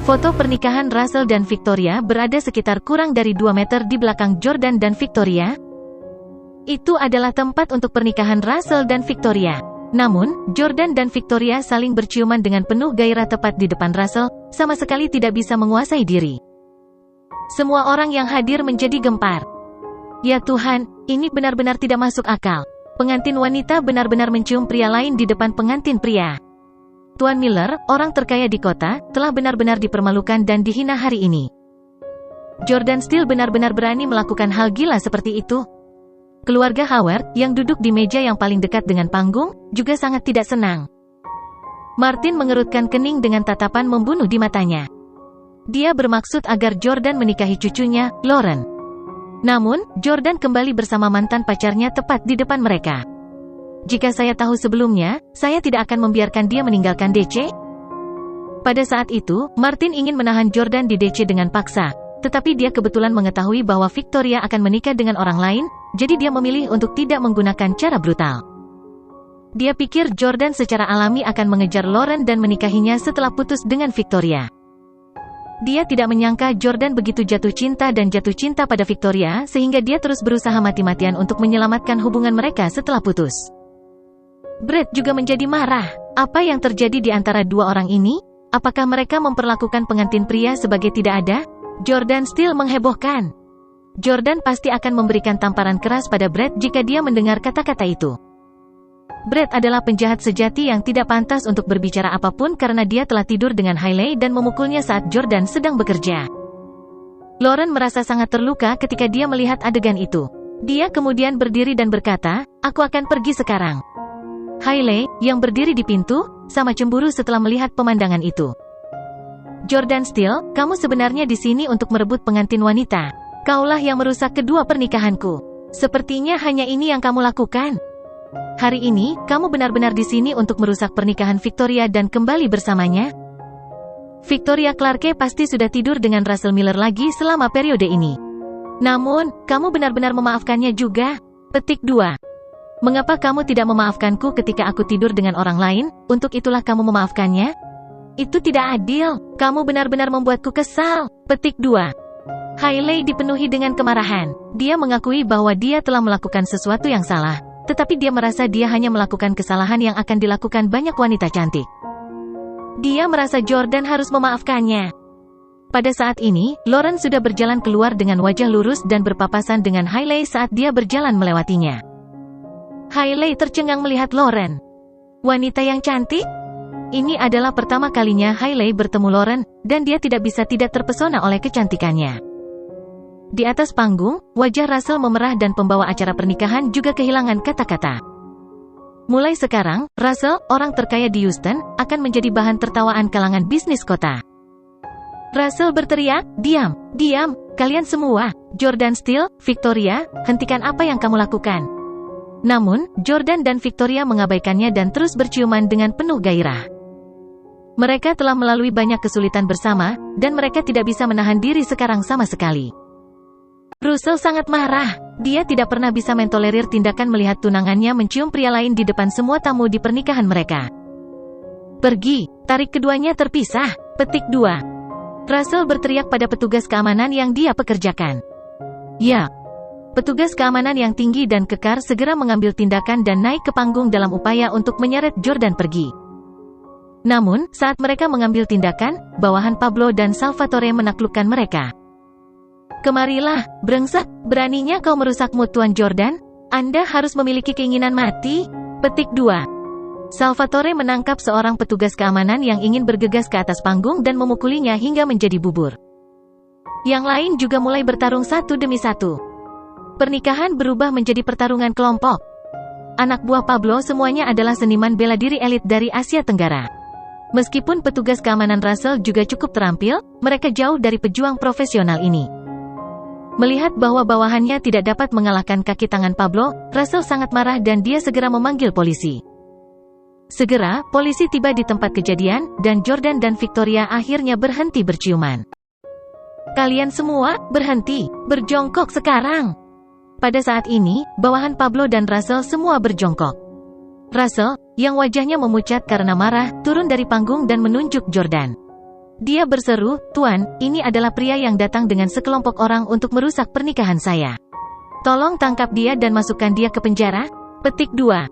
Foto pernikahan Russell dan Victoria berada sekitar kurang dari 2 meter di belakang Jordan dan Victoria. Itu adalah tempat untuk pernikahan Russell dan Victoria. Namun, Jordan dan Victoria saling berciuman dengan penuh gairah tepat di depan Russell, sama sekali tidak bisa menguasai diri. Semua orang yang hadir menjadi gempar. Ya Tuhan, ini benar-benar tidak masuk akal. Pengantin wanita benar-benar mencium pria lain di depan pengantin pria. Tuan Miller, orang terkaya di kota, telah benar-benar dipermalukan dan dihina hari ini. Jordan Steele benar-benar berani melakukan hal gila seperti itu. Keluarga Howard, yang duduk di meja yang paling dekat dengan panggung, juga sangat tidak senang. Martin mengerutkan kening dengan tatapan membunuh di matanya. Dia bermaksud agar Jordan menikahi cucunya, Lauren. Namun, Jordan kembali bersama mantan pacarnya tepat di depan mereka. Jika saya tahu sebelumnya, saya tidak akan membiarkan dia meninggalkan DC. Pada saat itu, Martin ingin menahan Jordan di DC dengan paksa, tetapi dia kebetulan mengetahui bahwa Victoria akan menikah dengan orang lain, jadi dia memilih untuk tidak menggunakan cara brutal. Dia pikir Jordan secara alami akan mengejar Lauren dan menikahinya setelah putus dengan Victoria. Dia tidak menyangka Jordan begitu jatuh cinta pada Victoria sehingga dia terus berusaha mati-matian untuk menyelamatkan hubungan mereka setelah putus. Brett juga menjadi marah. Apa yang terjadi di antara dua orang ini? Apakah mereka memperlakukan pengantin pria sebagai tidak ada? Jordan Steele menghebohkan. Jordan pasti akan memberikan tamparan keras pada Brett jika dia mendengar kata-kata itu. Brett adalah penjahat sejati yang tidak pantas untuk berbicara apapun karena dia telah tidur dengan Hailey dan memukulnya saat Jordan sedang bekerja. Lauren merasa sangat terluka ketika dia melihat adegan itu. Dia kemudian berdiri dan berkata, "Aku akan pergi sekarang." Hailey, yang berdiri di pintu, sama cemburu setelah melihat pemandangan itu. Jordan Steele, kamu sebenarnya di sini untuk merebut pengantin wanita. Kaulah yang merusak kedua pernikahanku. Sepertinya hanya ini yang kamu lakukan. Hari ini, kamu benar-benar di sini untuk merusak pernikahan Victoria dan kembali bersamanya. Victoria Clarke pasti sudah tidur dengan Russell Miller lagi selama periode ini. Namun, kamu benar-benar memaafkannya juga. Petik 2. Mengapa kamu tidak memaafkanku ketika aku tidur dengan orang lain? Untuk itulah kamu memaafkannya? Itu tidak adil. Kamu benar-benar membuatku kesal. Petik 2. Hailey dipenuhi dengan kemarahan. Dia mengakui bahwa dia telah melakukan sesuatu yang salah, tetapi dia merasa dia hanya melakukan kesalahan yang akan dilakukan banyak wanita cantik. Dia merasa Jordan harus memaafkannya. Pada saat ini, Lauren sudah berjalan keluar dengan wajah lurus dan berpapasan dengan Hailey saat dia berjalan melewatinya. Hailey tercengang melihat Lauren. Wanita yang cantik? Ini adalah pertama kalinya Hailey bertemu Lauren, dan dia tidak bisa tidak terpesona oleh kecantikannya. Di atas panggung, wajah Russell memerah dan pembawa acara pernikahan juga kehilangan kata-kata. Mulai sekarang, Russell, orang terkaya di Houston, akan menjadi bahan tertawaan kalangan bisnis kota. Russell berteriak, "Diam, diam, kalian semua, Jordan Steele, Victoria, hentikan apa yang kamu lakukan." Namun, Jordan dan Victoria mengabaikannya dan terus berciuman dengan penuh gairah. Mereka telah melalui banyak kesulitan bersama, dan mereka tidak bisa menahan diri sekarang sama sekali. Russell sangat marah. Dia tidak pernah bisa mentolerir tindakan melihat tunangannya mencium pria lain di depan semua tamu di pernikahan mereka. Pergi, tarik keduanya terpisah. Petik 2. Russell berteriak pada petugas keamanan yang dia pekerjakan. Ya. Petugas keamanan yang tinggi dan kekar segera mengambil tindakan dan naik ke panggung dalam upaya untuk menyeret Jordan pergi. Namun, saat mereka mengambil tindakan, bawahan Pablo dan Salvatore menaklukkan mereka. "Kemarilah, brengsek, beraninya kau merusak mood Tuan Jordan? Anda harus memiliki keinginan mati." Petik 2. Salvatore menangkap seorang petugas keamanan yang ingin bergegas ke atas panggung dan memukulinya hingga menjadi bubur. Yang lain juga mulai bertarung satu demi satu. Pernikahan berubah menjadi pertarungan kelompok. Anak buah Pablo semuanya adalah seniman bela diri elit dari Asia Tenggara. Meskipun petugas keamanan Russell juga cukup terampil, mereka jauh dari pejuang profesional ini. Melihat bahwa bawahannya tidak dapat mengalahkan kaki tangan Pablo, Russell sangat marah dan dia segera memanggil polisi. Segera, polisi tiba di tempat kejadian, dan Jordan dan Victoria akhirnya berhenti berciuman. "Kalian semua, berhenti, berjongkok sekarang." Pada saat ini, bawahan Pablo dan Russell semua berjongkok. Russell, yang wajahnya memucat karena marah, turun dari panggung dan menunjuk Jordan. Dia berseru, "Tuan, ini adalah pria yang datang dengan sekelompok orang untuk merusak pernikahan saya. Tolong tangkap dia dan masukkan dia ke penjara." Petik 2.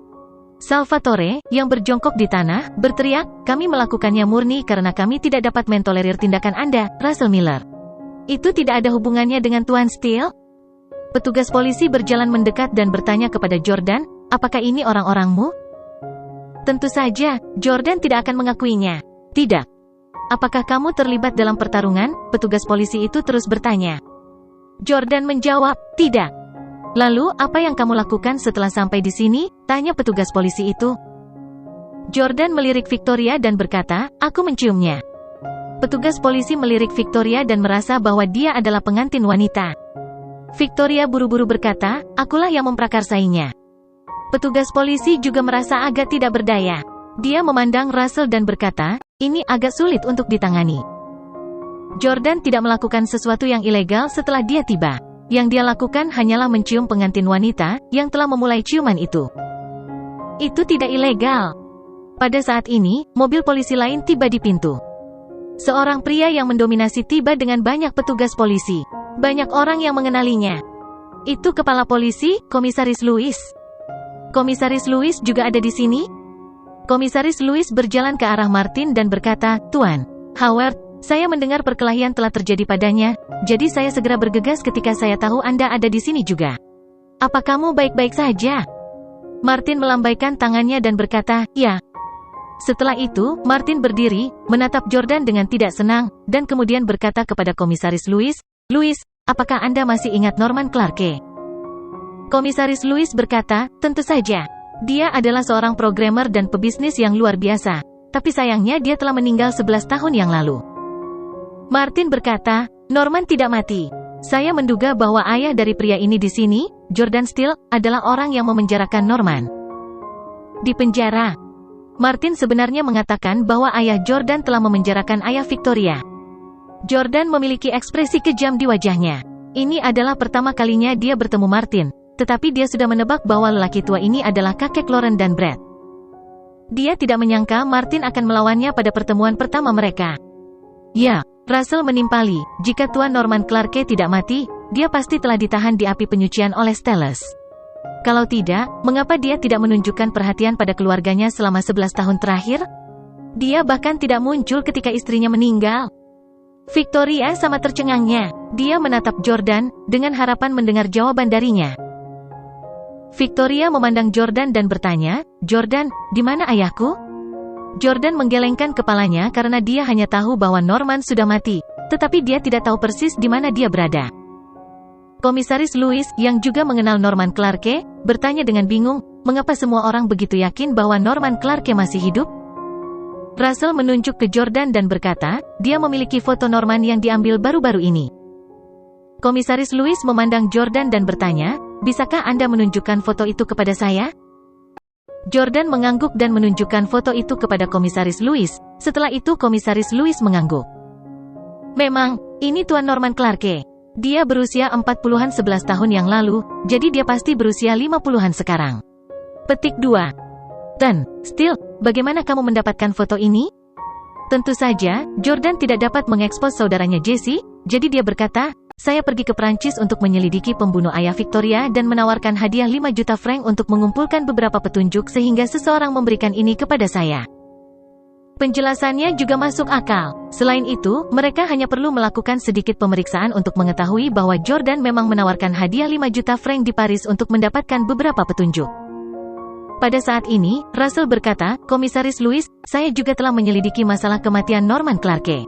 Salvatore, yang berjongkok di tanah, berteriak, "Kami melakukannya murni karena kami tidak dapat mentolerir tindakan Anda, Russell Miller. Itu tidak ada hubungannya dengan Tuan Steele?" Petugas polisi berjalan mendekat dan bertanya kepada Jordan, "Apakah ini orang-orangmu?" Tentu saja, Jordan tidak akan mengakuinya. "Tidak." "Apakah kamu terlibat dalam pertarungan?" Petugas polisi itu terus bertanya. Jordan menjawab, "Tidak." "Lalu, apa yang kamu lakukan setelah sampai di sini?" tanya petugas polisi itu. Jordan melirik Victoria dan berkata, "Aku menciumnya." Petugas polisi melirik Victoria dan merasa bahwa dia adalah pengantin wanita. Victoria buru-buru berkata, "Akulah yang memprakarsainya." Petugas polisi juga merasa agak tidak berdaya. Dia memandang Russell dan berkata, "Ini agak sulit untuk ditangani." Jordan tidak melakukan sesuatu yang ilegal setelah dia tiba. Yang dia lakukan hanyalah mencium pengantin wanita, yang telah memulai ciuman itu. Itu tidak ilegal. Pada saat ini, mobil polisi lain tiba di pintu. Seorang pria yang mendominasi tiba dengan banyak petugas polisi. Banyak orang yang mengenalinya. Itu kepala polisi, Komisaris Lewis. Komisaris Lewis juga ada di sini? Komisaris Lewis berjalan ke arah Martin dan berkata, "Tuan Howard, saya mendengar perkelahian telah terjadi padanya, jadi saya segera bergegas ketika saya tahu Anda ada di sini juga. Apa kamu baik-baik saja?" Martin melambaikan tangannya dan berkata, "Ya." Setelah itu, Martin berdiri, menatap Jordan dengan tidak senang, dan kemudian berkata kepada Komisaris Lewis, "Lewis, apakah Anda masih ingat Norman Clarke?" Komisaris Lewis berkata, "Tentu saja. Dia adalah seorang programmer dan pebisnis yang luar biasa. Tapi sayangnya dia telah meninggal 11 tahun yang lalu." Martin berkata, "Norman tidak mati. Saya menduga bahwa ayah dari pria ini di sini, Jordan Steele, adalah orang yang memenjarakan Norman di penjara." Martin sebenarnya mengatakan bahwa ayah Jordan telah memenjarakan ayah Victoria. Jordan memiliki ekspresi kejam di wajahnya. Ini adalah pertama kalinya dia bertemu Martin, tetapi dia sudah menebak bahwa lelaki tua ini adalah kakek Lauren dan Brad. Dia tidak menyangka Martin akan melawannya pada pertemuan pertama mereka. "Ya," Russell menimpali, "jika Tuan Norman Clarke tidak mati, dia pasti telah ditahan di api penyucian oleh Stellus. Kalau tidak, mengapa dia tidak menunjukkan perhatian pada keluarganya selama 11 tahun terakhir? Dia bahkan tidak muncul ketika istrinya meninggal." Victoria sama tercengangnya. Dia menatap Jordan, dengan harapan mendengar jawaban darinya. Victoria memandang Jordan dan bertanya, "Jordan, di mana ayahku?" Jordan menggelengkan kepalanya karena dia hanya tahu bahwa Norman sudah mati, tetapi dia tidak tahu persis di mana dia berada. Komisaris Lewis, yang juga mengenal Norman Clarke, bertanya dengan bingung, "Mengapa semua orang begitu yakin bahwa Norman Clarke masih hidup?" Russell menunjuk ke Jordan dan berkata, "Dia memiliki foto Norman yang diambil baru-baru ini." Komisaris Lewis memandang Jordan dan bertanya, "Bisakah Anda menunjukkan foto itu kepada saya?" Jordan mengangguk dan menunjukkan foto itu kepada Komisaris Lewis. Setelah itu Komisaris Lewis mengangguk. "Memang, ini Tuan Norman Clarke. Dia berusia 40-an 11 tahun yang lalu, jadi dia pasti berusia 50-an sekarang." Petik 2. "Tuan Steele, bagaimana kamu mendapatkan foto ini?" Tentu saja, Jordan tidak dapat mengekspos saudaranya Jesse, jadi dia berkata, "Saya pergi ke Prancis untuk menyelidiki pembunuh ayah Victoria dan menawarkan hadiah 5 juta franc untuk mengumpulkan beberapa petunjuk sehingga seseorang memberikan ini kepada saya." Penjelasannya juga masuk akal. Selain itu, mereka hanya perlu melakukan sedikit pemeriksaan untuk mengetahui bahwa Jordan memang menawarkan hadiah 5 juta franc di Paris untuk mendapatkan beberapa petunjuk. Pada saat ini, Russell berkata, "Komisaris Lewis, saya juga telah menyelidiki masalah kematian Norman Clarke.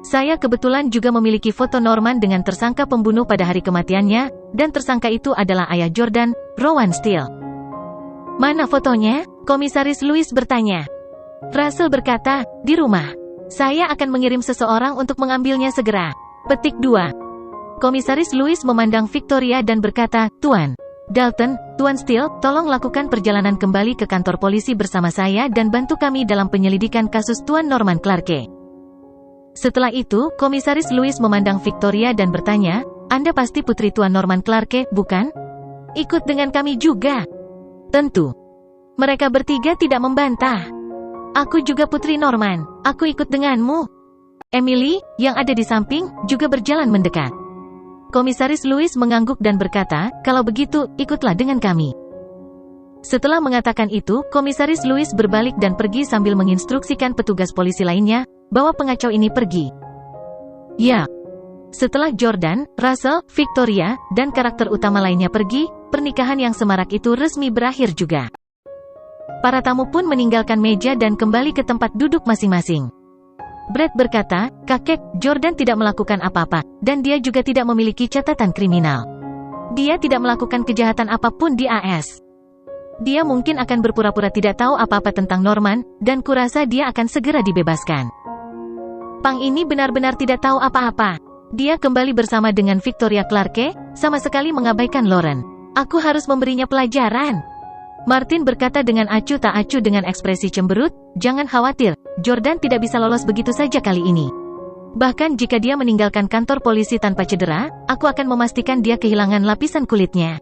Saya kebetulan juga memiliki foto Norman dengan tersangka pembunuh pada hari kematiannya, dan tersangka itu adalah ayah Jordan, Rowan Steele." "Mana fotonya?" Komisaris Lewis bertanya. Russell berkata, "Di rumah. Saya akan mengirim seseorang untuk mengambilnya segera." Petik 2. Komisaris Lewis memandang Victoria dan berkata, "Tuan Dalton, Tuan Steele, tolong lakukan perjalanan kembali ke kantor polisi bersama saya dan bantu kami dalam penyelidikan kasus Tuan Norman Clarke." Setelah itu, Komisaris Lewis memandang Victoria dan bertanya, "Anda pasti putri Tuan Norman Clarke, bukan? Ikut dengan kami juga?" "Tentu." Mereka bertiga tidak membantah. "Aku juga putri Norman. Aku ikut denganmu." Emily, yang ada di samping, juga berjalan mendekat. Komisaris Louis mengangguk dan berkata, "Kalau begitu, ikutlah dengan kami." Setelah mengatakan itu, Komisaris Louis berbalik dan pergi sambil menginstruksikan petugas polisi lainnya, bawa pengacau ini pergi. Ya. Setelah Jordan, Russell, Victoria, dan karakter utama lainnya pergi, pernikahan yang semarak itu resmi berakhir juga. Para tamu pun meninggalkan meja dan kembali ke tempat duduk masing-masing. Brad berkata, "Kakek, Jordan tidak melakukan apa-apa, dan dia juga tidak memiliki catatan kriminal. Dia tidak melakukan kejahatan apapun di AS. Dia mungkin akan berpura-pura tidak tahu apa-apa tentang Norman, dan kurasa dia akan segera dibebaskan." Pang ini benar-benar tidak tahu apa-apa. Dia kembali bersama dengan Victoria Clarke, sama sekali mengabaikan Lauren. "Aku harus memberinya pelajaran." Martin berkata dengan acuh tak acuh dengan ekspresi cemberut, "Jangan khawatir, Jordan tidak bisa lolos begitu saja kali ini. Bahkan jika dia meninggalkan kantor polisi tanpa cedera, aku akan memastikan dia kehilangan lapisan kulitnya.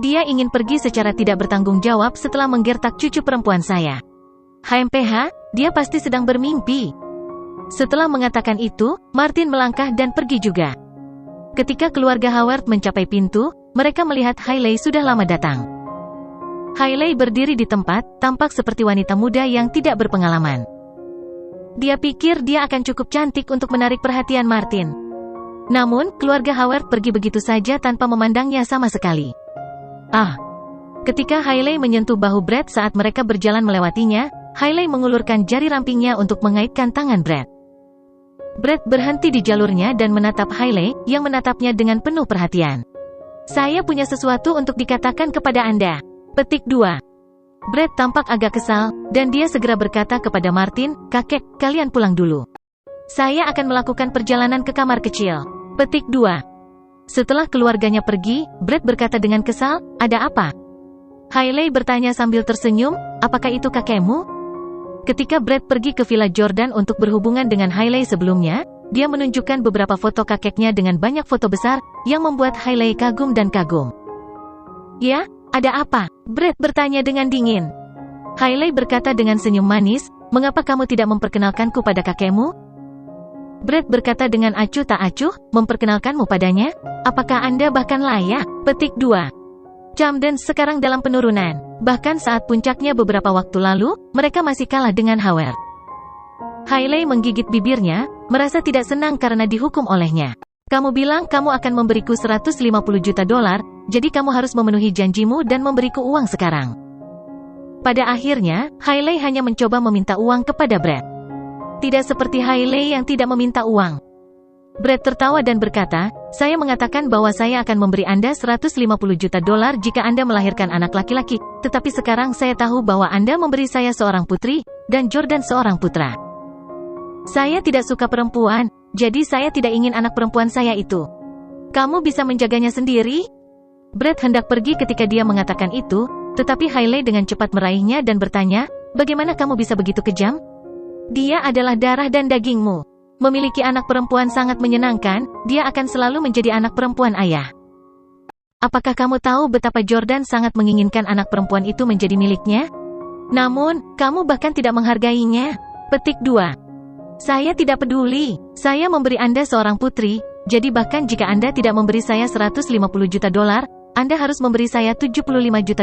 Dia ingin pergi secara tidak bertanggung jawab setelah menggertak cucu perempuan saya. HMPH, dia pasti sedang bermimpi." Setelah mengatakan itu, Martin melangkah dan pergi juga. Ketika keluarga Howard mencapai pintu, mereka melihat Hailey sudah lama datang. Hailey berdiri di tempat, tampak seperti wanita muda yang tidak berpengalaman. Dia pikir dia akan cukup cantik untuk menarik perhatian Martin. Namun, keluarga Howard pergi begitu saja tanpa memandangnya sama sekali. Ketika Hailey menyentuh bahu Brad saat mereka berjalan melewatinya, Hailey mengulurkan jari rampingnya untuk mengaitkan tangan Brad. Brad berhenti di jalurnya dan menatap Hailey, yang menatapnya dengan penuh perhatian. "Saya punya sesuatu untuk dikatakan kepada Anda." Petik 2. Brad tampak agak kesal, dan dia segera berkata kepada Martin, "Kakek, kalian pulang dulu. Saya akan melakukan perjalanan ke kamar kecil." Petik 2. Setelah keluarganya pergi, Brad berkata dengan kesal, "Ada apa?" Hailey bertanya sambil tersenyum, "Apakah itu kakekmu?" Ketika Brad pergi ke Villa Jordan untuk berhubungan dengan Hailey sebelumnya, dia menunjukkan beberapa foto kakeknya dengan banyak foto besar, yang membuat Hailey kagum dan kagum. "Ya, ada apa?" Brad bertanya dengan dingin. Hailey berkata dengan senyum manis, "Mengapa kamu tidak memperkenalkanku pada kakekmu?" Brad berkata dengan acuh tak acuh, "Memperkenalkanmu padanya? Apakah Anda bahkan layak?" Petik 2. Camden sekarang dalam penurunan. Bahkan saat puncaknya beberapa waktu lalu, mereka masih kalah dengan Howard. Hailey menggigit bibirnya, merasa tidak senang karena dihukum olehnya. "Kamu bilang kamu akan memberiku $150 juta, jadi kamu harus memenuhi janjimu dan memberiku uang sekarang." Pada akhirnya, Hailey hanya mencoba meminta uang kepada Brad. Tidak seperti Hailey yang tidak meminta uang. Brad tertawa dan berkata, "Saya mengatakan bahwa saya akan memberi Anda $150 juta jika Anda melahirkan anak laki-laki, tetapi sekarang saya tahu bahwa Anda memberi saya seorang putri, dan Jordan seorang putra. Saya tidak suka perempuan, jadi saya tidak ingin anak perempuan saya itu. Kamu bisa menjaganya sendiri?" Brad hendak pergi ketika dia mengatakan itu, tetapi Hailey dengan cepat meraihnya dan bertanya, "Bagaimana kamu bisa begitu kejam? Dia adalah darah dan dagingmu. Memiliki anak perempuan sangat menyenangkan, dia akan selalu menjadi anak perempuan ayah. Apakah kamu tahu betapa Jordan sangat menginginkan anak perempuan itu menjadi miliknya? Namun, kamu bahkan tidak menghargainya." Petik 2. "Saya tidak peduli. Saya memberi Anda seorang putri, jadi bahkan jika Anda tidak memberi saya $150 juta, Anda harus memberi saya $75 juta.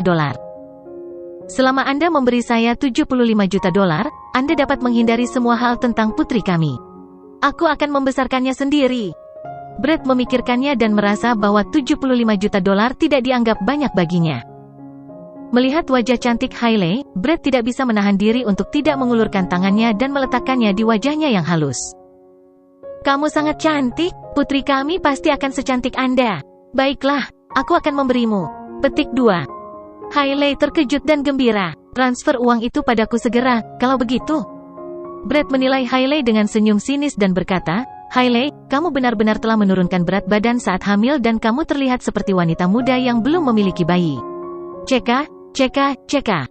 Selama Anda memberi saya $75 juta, Anda dapat menghindari semua hal tentang putri kami. Aku akan membesarkannya sendiri." Brad memikirkannya dan merasa bahwa $75 juta tidak dianggap banyak baginya. Melihat wajah cantik Hailey, Brad tidak bisa menahan diri untuk tidak mengulurkan tangannya dan meletakkannya di wajahnya yang halus. "Kamu sangat cantik, putri kami pasti akan secantik Anda. Baiklah, aku akan memberimu." Petik 2. Hailey terkejut dan gembira. "Transfer uang itu padaku segera, kalau begitu." Brad menilai Hailey dengan senyum sinis dan berkata, "Hailey, kamu benar-benar telah menurunkan berat badan saat hamil dan kamu terlihat seperti wanita muda yang belum memiliki bayi. Ceka, ceka, ceka.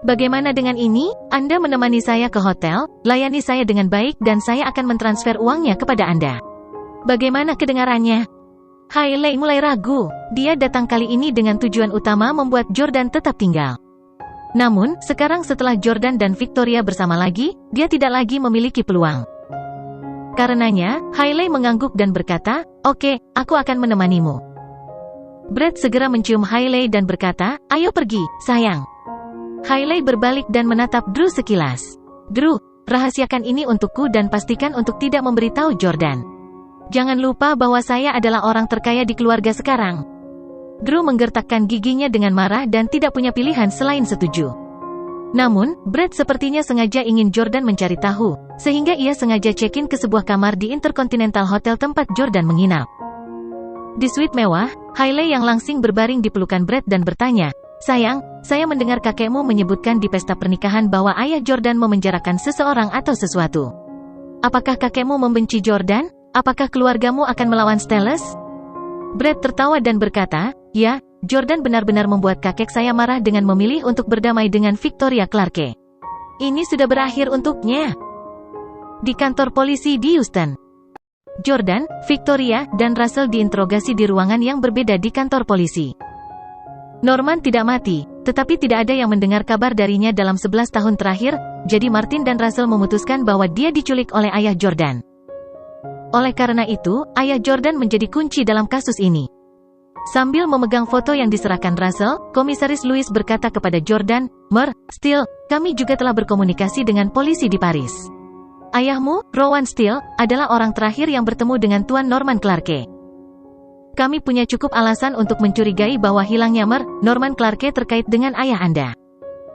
Bagaimana dengan ini? Anda menemani saya ke hotel, layani saya dengan baik dan saya akan mentransfer uangnya kepada Anda. Bagaimana kedengarannya?" Hailey mulai ragu. Dia datang kali ini dengan tujuan utama membuat Jordan tetap tinggal. Namun, sekarang setelah Jordan dan Victoria bersama lagi, dia tidak lagi memiliki peluang. Karenanya, Hailey mengangguk dan berkata, "Oke, aku akan menemanimu." Brad segera mencium Hailey dan berkata, "Ayo pergi, sayang." Hailey berbalik dan menatap Drew sekilas. "Drew, rahasiakan ini untukku dan pastikan untuk tidak memberitahu Jordan. Jangan lupa bahwa saya adalah orang terkaya di keluarga sekarang." Drew menggertakkan giginya dengan marah dan tidak punya pilihan selain setuju. Namun, Brad sepertinya sengaja ingin Jordan mencari tahu, sehingga ia sengaja check-in ke sebuah kamar di Intercontinental Hotel tempat Jordan menginap. Di suite mewah, Hailey yang langsing berbaring di pelukan Brad dan bertanya, "Sayang, saya mendengar kakekmu menyebutkan di pesta pernikahan bahwa ayah Jordan memenjarakan seseorang atau sesuatu. Apakah kakekmu membenci Jordan? Apakah keluargamu akan melawan Stellus?" Brad tertawa dan berkata, "Ya, Jordan benar-benar membuat kakek saya marah dengan memilih untuk berdamai dengan Victoria Clarke. Ini sudah berakhir untuknya." Di kantor polisi di Houston, Jordan, Victoria, dan Russell diinterogasi di ruangan yang berbeda di kantor polisi. Norman tidak mati, tetapi tidak ada yang mendengar kabar darinya dalam 11 tahun terakhir, jadi Martin dan Russell memutuskan bahwa dia diculik oleh ayah Jordan. Oleh karena itu, ayah Jordan menjadi kunci dalam kasus ini. Sambil memegang foto yang diserahkan Russell, Komisaris Lewis berkata kepada Jordan, "Steele, kami juga telah berkomunikasi dengan polisi di Paris. Ayahmu, Rowan Steele, adalah orang terakhir yang bertemu dengan Tuan Norman Clarke. Kami punya cukup alasan untuk mencurigai bahwa hilangnya Norman Clarke terkait dengan ayah Anda.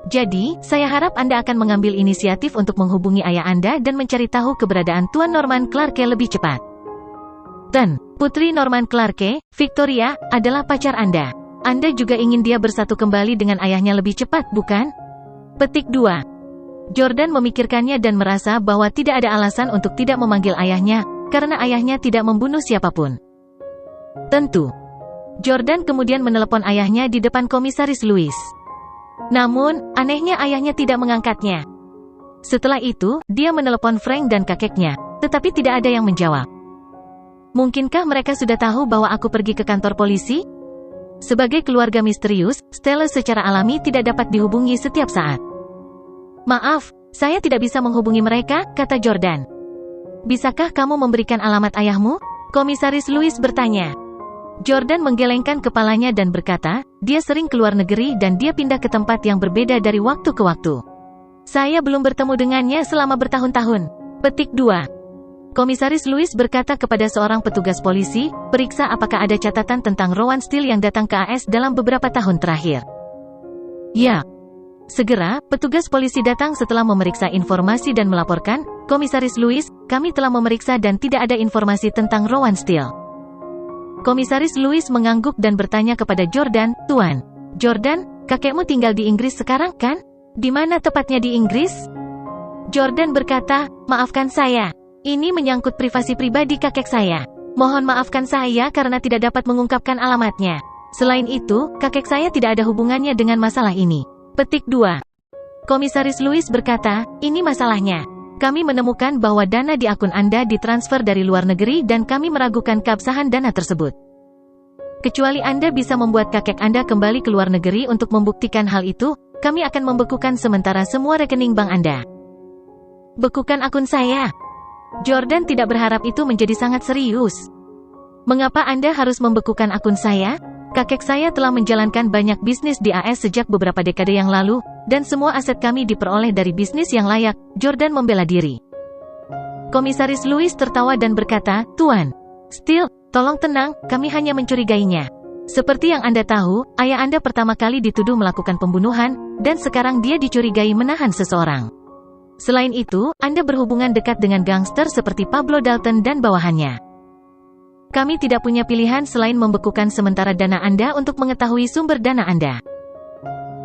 Jadi, saya harap Anda akan mengambil inisiatif untuk menghubungi ayah Anda dan mencari tahu keberadaan Tuan Norman Clarke lebih cepat. Dan, Putri Norman Clarke, Victoria, adalah pacar Anda. Anda juga ingin dia bersatu kembali dengan ayahnya lebih cepat, bukan?" Petik 2. Jordan memikirkannya dan merasa bahwa tidak ada alasan untuk tidak memanggil ayahnya, karena ayahnya tidak membunuh siapapun. Tentu. Jordan kemudian menelepon ayahnya di depan Komisaris Lewis. Namun, anehnya ayahnya tidak mengangkatnya. Setelah itu, dia menelepon Frank dan kakeknya, tetapi tidak ada yang menjawab. "Mungkinkah mereka sudah tahu bahwa aku pergi ke kantor polisi?" Sebagai keluarga misterius, Stellus secara alami tidak dapat dihubungi setiap saat. "Maaf, saya tidak bisa menghubungi mereka," kata Jordan. "Bisakah kamu memberikan alamat ayahmu?" Komisaris Lewis bertanya. Jordan menggelengkan kepalanya dan berkata, dia sering keluar negeri dan dia pindah ke tempat yang berbeda dari waktu ke waktu. "Saya belum bertemu dengannya selama bertahun-tahun." Petik 2. Komisaris Lewis berkata kepada seorang petugas polisi, "Periksa apakah ada catatan tentang Rowan Steele yang datang ke AS dalam beberapa tahun terakhir." "Ya." Segera, petugas polisi datang setelah memeriksa informasi dan melaporkan, "Komisaris Lewis, kami telah memeriksa dan tidak ada informasi tentang Rowan Steele." Komisaris Lewis mengangguk dan bertanya kepada Jordan, "Tuan Jordan, kakekmu tinggal di Inggris sekarang, kan? Di mana tepatnya di Inggris?" Jordan berkata, "Maafkan saya. Ini menyangkut privasi pribadi kakek saya. Mohon maafkan saya karena tidak dapat mengungkapkan alamatnya. Selain itu, kakek saya tidak ada hubungannya dengan masalah ini." Petik 2. Komisaris Lewis berkata, "Ini masalahnya. Kami menemukan bahwa dana di akun Anda ditransfer dari luar negeri dan kami meragukan keabsahan dana tersebut. Kecuali Anda bisa membuat kakek Anda kembali ke luar negeri untuk membuktikan hal itu, kami akan membekukan sementara semua rekening bank Anda." "Bekukan akun saya?" Jordan tidak berharap itu menjadi sangat serius. "Mengapa Anda harus membekukan akun saya? Kakek saya telah menjalankan banyak bisnis di AS sejak beberapa dekade yang lalu, dan semua aset kami diperoleh dari bisnis yang layak." Jordan membela diri. Komisaris Lewis tertawa dan berkata, "Tuan Steele, tolong tenang, kami hanya mencurigainya. Seperti yang Anda tahu, ayah Anda pertama kali dituduh melakukan pembunuhan, dan sekarang dia dicurigai menahan seseorang. Selain itu, Anda berhubungan dekat dengan gangster seperti Pablo Dalton dan bawahannya. Kami tidak punya pilihan selain membekukan sementara dana Anda untuk mengetahui sumber dana Anda.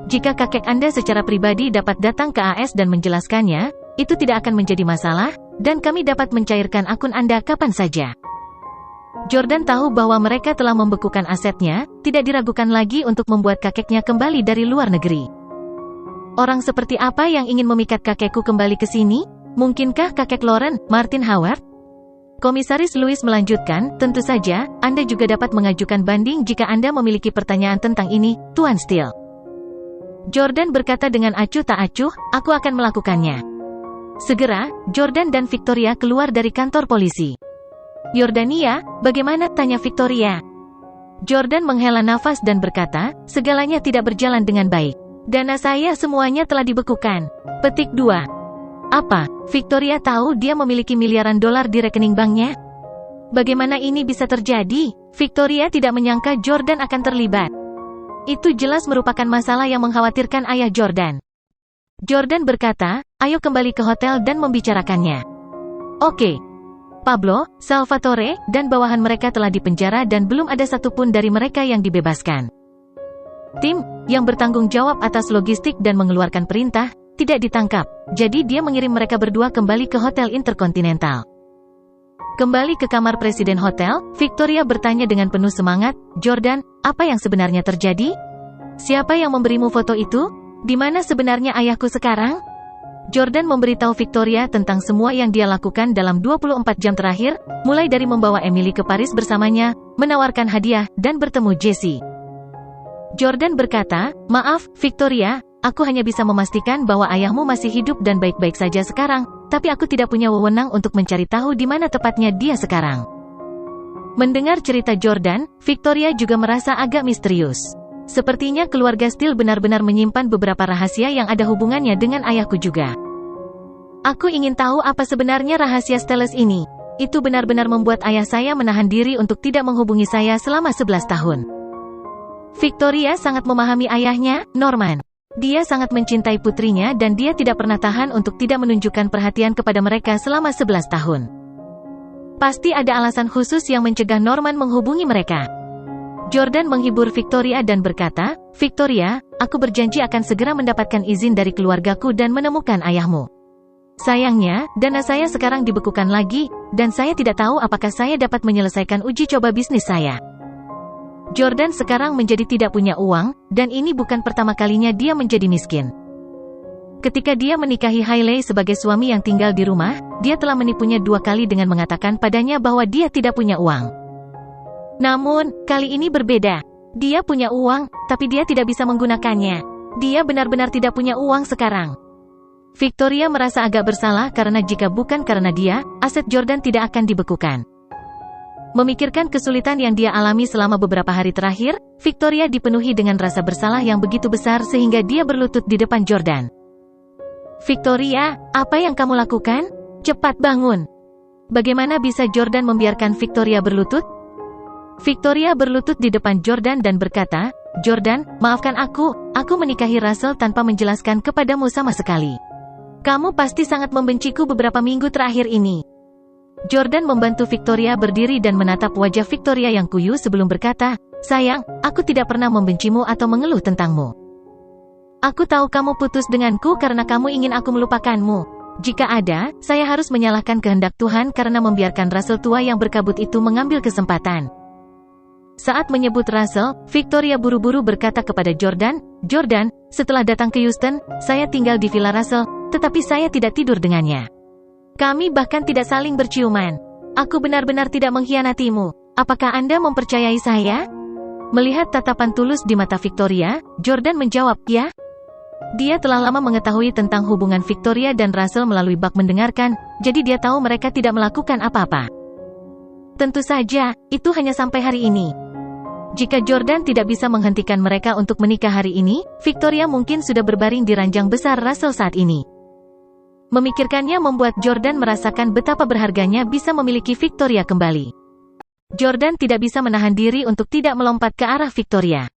Jika kakek Anda secara pribadi dapat datang ke AS dan menjelaskannya, itu tidak akan menjadi masalah, dan kami dapat mencairkan akun Anda kapan saja." Jordan tahu bahwa mereka telah membekukan asetnya, tidak diragukan lagi untuk membuat kakeknya kembali dari luar negeri. "Orang seperti apa yang ingin memikat kakekku kembali ke sini? Mungkinkah kakek Lauren, Martin Howard?" Komisaris Lewis melanjutkan, "Tentu saja, Anda juga dapat mengajukan banding jika Anda memiliki pertanyaan tentang ini, Tuan Steele." Jordan berkata dengan acuh tak acuh, "Aku akan melakukannya." Segera, Jordan dan Victoria keluar dari kantor polisi. "Yordania, bagaimana?" tanya Victoria. Jordan menghela nafas dan berkata, "Segalanya tidak berjalan dengan baik. Dana saya semuanya telah dibekukan." Petik 2. Apa? Victoria tahu dia memiliki miliaran dolar di rekening banknya? Bagaimana ini bisa terjadi? Victoria tidak menyangka Jordan akan terlibat. Itu jelas merupakan masalah yang mengkhawatirkan ayah Jordan. Jordan berkata, "Ayo kembali ke hotel dan membicarakannya." Oke. Pablo, Salvatore, dan bawahan mereka telah dipenjara dan belum ada satupun dari mereka yang dibebaskan. Tim, yang bertanggung jawab atas logistik dan mengeluarkan perintah, tidak ditangkap, jadi dia mengirim mereka berdua kembali ke Hotel Intercontinental. Kembali ke kamar presiden hotel, Victoria bertanya dengan penuh semangat, "Jordan, apa yang sebenarnya terjadi? Siapa yang memberimu foto itu? Di mana sebenarnya ayahku sekarang?" Jordan memberitahu Victoria tentang semua yang dia lakukan dalam 24 jam terakhir, mulai dari membawa Emily ke Paris bersamanya, menawarkan hadiah, dan bertemu Jessie. Jordan berkata, "Maaf, Victoria, aku hanya bisa memastikan bahwa ayahmu masih hidup dan baik-baik saja sekarang, tapi aku tidak punya wewenang untuk mencari tahu di mana tepatnya dia sekarang." Mendengar cerita Jordan, Victoria juga merasa agak misterius. Sepertinya keluarga Steele benar-benar menyimpan beberapa rahasia yang ada hubungannya dengan ayahku juga. "Aku ingin tahu apa sebenarnya rahasia Steele ini. Itu benar-benar membuat ayah saya menahan diri untuk tidak menghubungi saya selama 11 tahun. Victoria sangat memahami ayahnya, Norman. Dia sangat mencintai putrinya dan dia tidak pernah tahan untuk tidak menunjukkan perhatian kepada mereka selama 11 tahun. Pasti ada alasan khusus yang mencegah Norman menghubungi mereka." Jordan menghibur Victoria dan berkata, "Victoria, aku berjanji akan segera mendapatkan izin dari keluargaku dan menemukan ayahmu. Sayangnya, dana saya sekarang dibekukan lagi, dan saya tidak tahu apakah saya dapat menyelesaikan uji coba bisnis saya." Jordan sekarang menjadi tidak punya uang, dan ini bukan pertama kalinya dia menjadi miskin. Ketika dia menikahi Hailey sebagai suami yang tinggal di rumah, dia telah menipunya 2 kali dengan mengatakan padanya bahwa dia tidak punya uang. Namun, kali ini berbeda. Dia punya uang, tapi dia tidak bisa menggunakannya. Dia benar-benar tidak punya uang sekarang. Victoria merasa agak bersalah karena jika bukan karena dia, aset Jordan tidak akan dibekukan. Memikirkan kesulitan yang dia alami selama beberapa hari terakhir, Victoria dipenuhi dengan rasa bersalah yang begitu besar sehingga dia berlutut di depan Jordan. "Victoria, apa yang kamu lakukan? Cepat bangun." Bagaimana bisa Jordan membiarkan Victoria berlutut? Victoria berlutut di depan Jordan dan berkata, "Jordan, maafkan aku menikahi Russell tanpa menjelaskan kepadamu sama sekali. Kamu pasti sangat membenciku beberapa minggu terakhir ini." Jordan membantu Victoria berdiri dan menatap wajah Victoria yang kuyu sebelum berkata, "Sayang, aku tidak pernah membencimu atau mengeluh tentangmu. Aku tahu kamu putus denganku karena kamu ingin aku melupakanmu. Jika ada, saya harus menyalahkan kehendak Tuhan karena membiarkan Russell tua yang berkabut itu mengambil kesempatan." Saat menyebut Russell, Victoria buru-buru berkata kepada Jordan, "Jordan, setelah datang ke Houston, saya tinggal di Villa Russell, tetapi saya tidak tidur dengannya. Kami bahkan tidak saling berciuman. Aku benar-benar tidak mengkhianatimu. Apakah Anda mempercayai saya?" Melihat tatapan tulus di mata Victoria, Jordan menjawab, "Ya." Dia telah lama mengetahui tentang hubungan Victoria dan Russell melalui bak mendengarkan, jadi dia tahu mereka tidak melakukan apa-apa. Tentu saja, itu hanya sampai hari ini. Jika Jordan tidak bisa menghentikan mereka untuk menikah hari ini, Victoria mungkin sudah berbaring di ranjang besar Russell saat ini. Memikirkannya membuat Jordan merasakan betapa berharganya bisa memiliki Victoria kembali. Jordan tidak bisa menahan diri untuk tidak melompat ke arah Victoria.